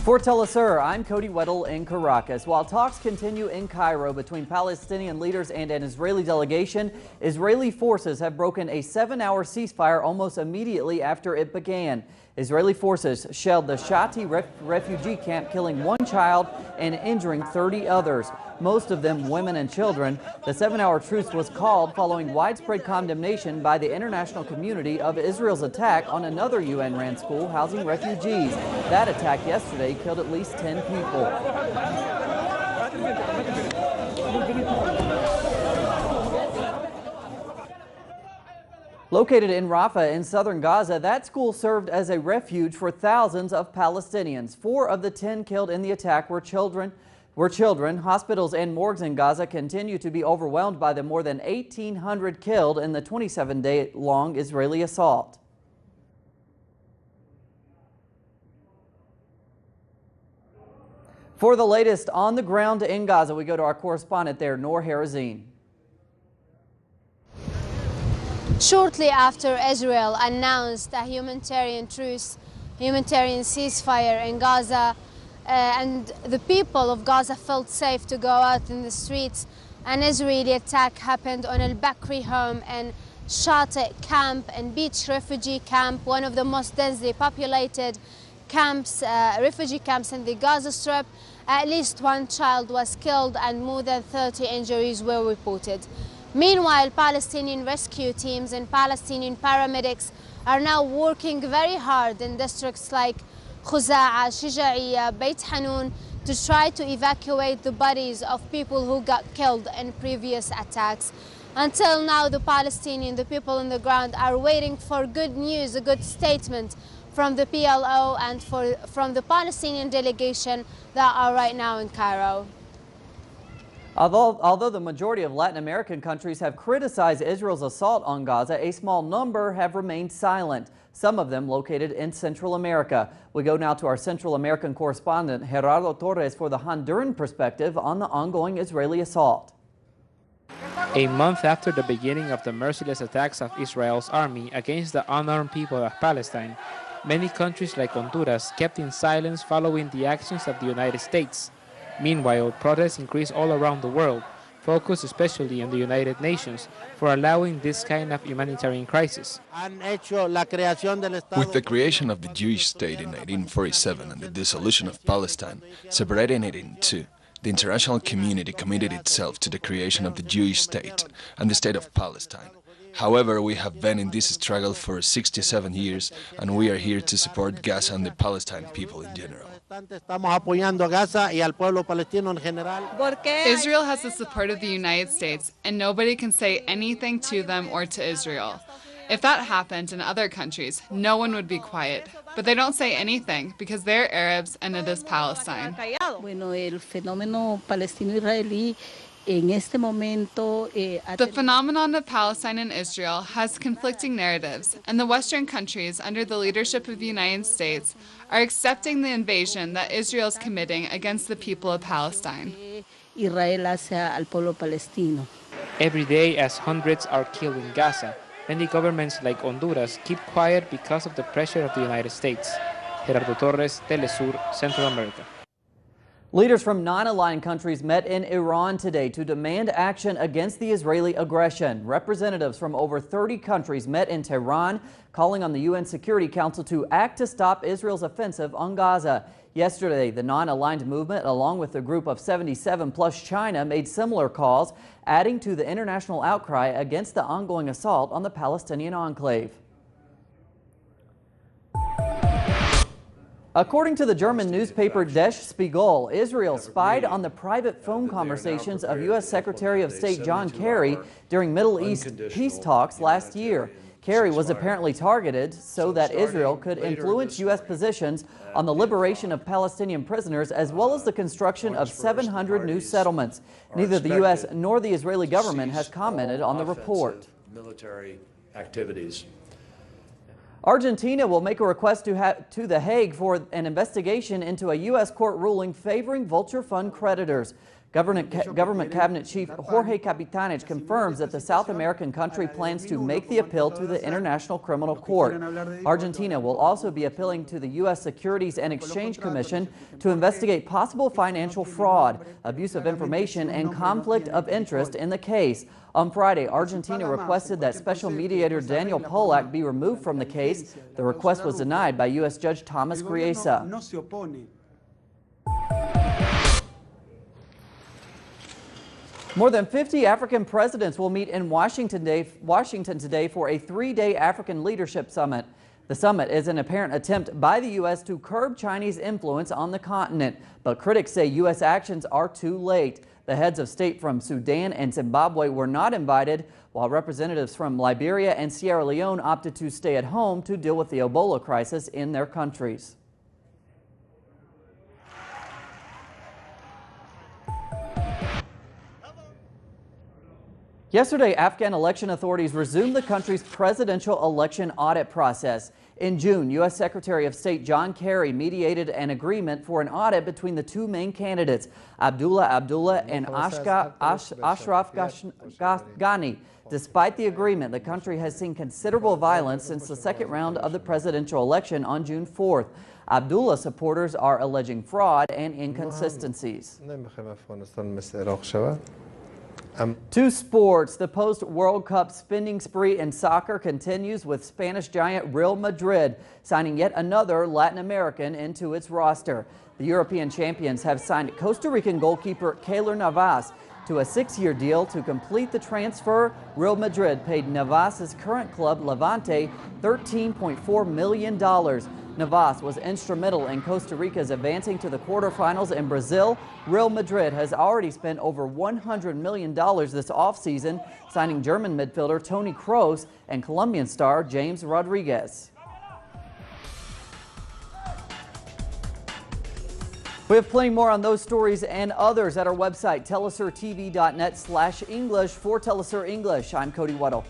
For Telesur, I'm Cody Weddle in Caracas. While talks continue in Cairo between Palestinian leaders and an Israeli delegation, Israeli forces have broken a 7-hour ceasefire almost immediately after it began. Israeli forces shelled the Shati refugee camp, killing 1 child and injuring 30 others, most of them women and children. The 7-hour truce was called following widespread condemnation by the international community of Israel's attack on another UN-run school housing refugees. That attack yesterday killed at least 10 people. Located in Rafah in southern Gaza, that school served as a refuge for thousands of Palestinians. 4 of the 10 killed in the attack were children. Hospitals and morgues in Gaza continue to be overwhelmed by the more than 1,800 killed in the 27-day-long Israeli assault. For the latest on the ground in Gaza, we go to our correspondent there, Noor Harazin. Shortly after Israel announced a humanitarian truce, humanitarian ceasefire in Gaza, and the people of Gaza felt safe to go out in the streets, an Israeli attack happened on al-Bakri home and Shati camp and beach refugee camp, one of the most densely populated camps, refugee camps in the Gaza Strip. At least 1 child was killed and more than 30 injuries were reported. Meanwhile, Palestinian rescue teams and Palestinian paramedics are now working very hard in districts like Khuza'a, Shija'iyya, Beit Hanun to try to evacuate the bodies of people who got killed in previous attacks. Until now, the people on the ground are waiting for good news, a good statement from the PLO and from the Palestinian delegation that are right now in Cairo. Although the majority of Latin American countries have criticized Israel's assault on Gaza, a small number have remained silent, some of them located in Central America. We go now to our Central American correspondent, Gerardo Torres, for the Honduran perspective on the ongoing Israeli assault. A month after the beginning of the merciless attacks of Israel's army against the unarmed people of Palestine, many countries like Honduras kept in silence following the actions of the United States. Meanwhile, protests increase all around the world, focused especially on the United Nations for allowing this kind of humanitarian crisis. With the creation of the Jewish state in 1947 and the dissolution of Palestine, separating it in two, the international community committed itself to the creation of the Jewish state and the state of Palestine. However, we have been in this struggle for 67 years, and we are here to support Gaza and the Palestine people in general. Israel has the support of the United States, and nobody can say anything to them or to Israel. If that happened in other countries, no one would be quiet. But they don't say anything because they're Arabs and it is Palestine. The phenomenon of Palestine and Israel has conflicting narratives, and the Western countries, under the leadership of the United States, are accepting the invasion that Israel is committing against the people of Palestine. Every day, as hundreds are killed in Gaza, many governments like Honduras keep quiet because of the pressure of the United States. Gerardo Torres, Telesur, Central America. Leaders from non-aligned countries met in Iran today to demand action against the Israeli aggression. Representatives from over 30 countries met in Tehran, calling on the UN Security Council to act to stop Israel's offensive on Gaza. Yesterday, the non-aligned movement, along with a group of 77 plus China, made similar calls, adding to the international outcry against the ongoing assault on the Palestinian enclave. According to the German newspaper Der Spiegel, Israel spied on the private phone conversations of U.S. Secretary of State John Kerry during Middle East peace talks last year. Kerry was apparently targeted so that Israel could influence U.S. positions on the liberation of Palestinian prisoners as well as the construction of 700 new settlements. Neither the U.S. nor the Israeli government has commented on the report. Military activities. Argentina will make a request to The Hague for an investigation into a U.S. court ruling favoring vulture fund creditors. Government Cabinet Chief Jorge Capitanich confirms that the South American country plans to make the appeal to the International Criminal Court. Argentina will also be appealing to the U.S. Securities and Exchange Commission to investigate possible financial fraud, abuse of information, and conflict of interest in the case. On Friday, Argentina requested that Special Mediator Daniel Pollack be removed from the case. The request was denied by U.S. Judge Thomas Griesa. More than 50 African presidents will meet in Washington today for a three-day African Leadership Summit. The summit is an apparent attempt by the U.S. to curb Chinese influence on the continent, but critics say U.S. actions are too late. The heads of state from Sudan and Zimbabwe were not invited, while representatives from Liberia and Sierra Leone opted to stay at home to deal with the Ebola crisis in their countries. Yesterday, Afghan election authorities resumed the country's presidential election audit process. In June, U.S. Secretary of State John Kerry mediated an agreement for an audit between the two main candidates, Abdullah Abdullah and Ashraf Ghani. Despite the agreement, the country has seen considerable violence since the second round of the presidential election on June 4th. Abdullah supporters are alleging fraud and inconsistencies. To sports, the post-World Cup spending spree in soccer continues with Spanish giant Real Madrid signing yet another Latin American into its roster. The European champions have signed Costa Rican goalkeeper Keylor Navas to a 6-year deal. To complete the transfer, Real Madrid paid Navas's current club Levante $13.4 million. Navas was instrumental in Costa Rica's advancing to the quarterfinals in Brazil. Real Madrid has already spent over $100 million this offseason, signing German midfielder Toni Kroos and Colombian star James Rodriguez. We have plenty more on those stories and others at our website, telesurtv.net/English. For Telesur English, I'm Cody Weddle.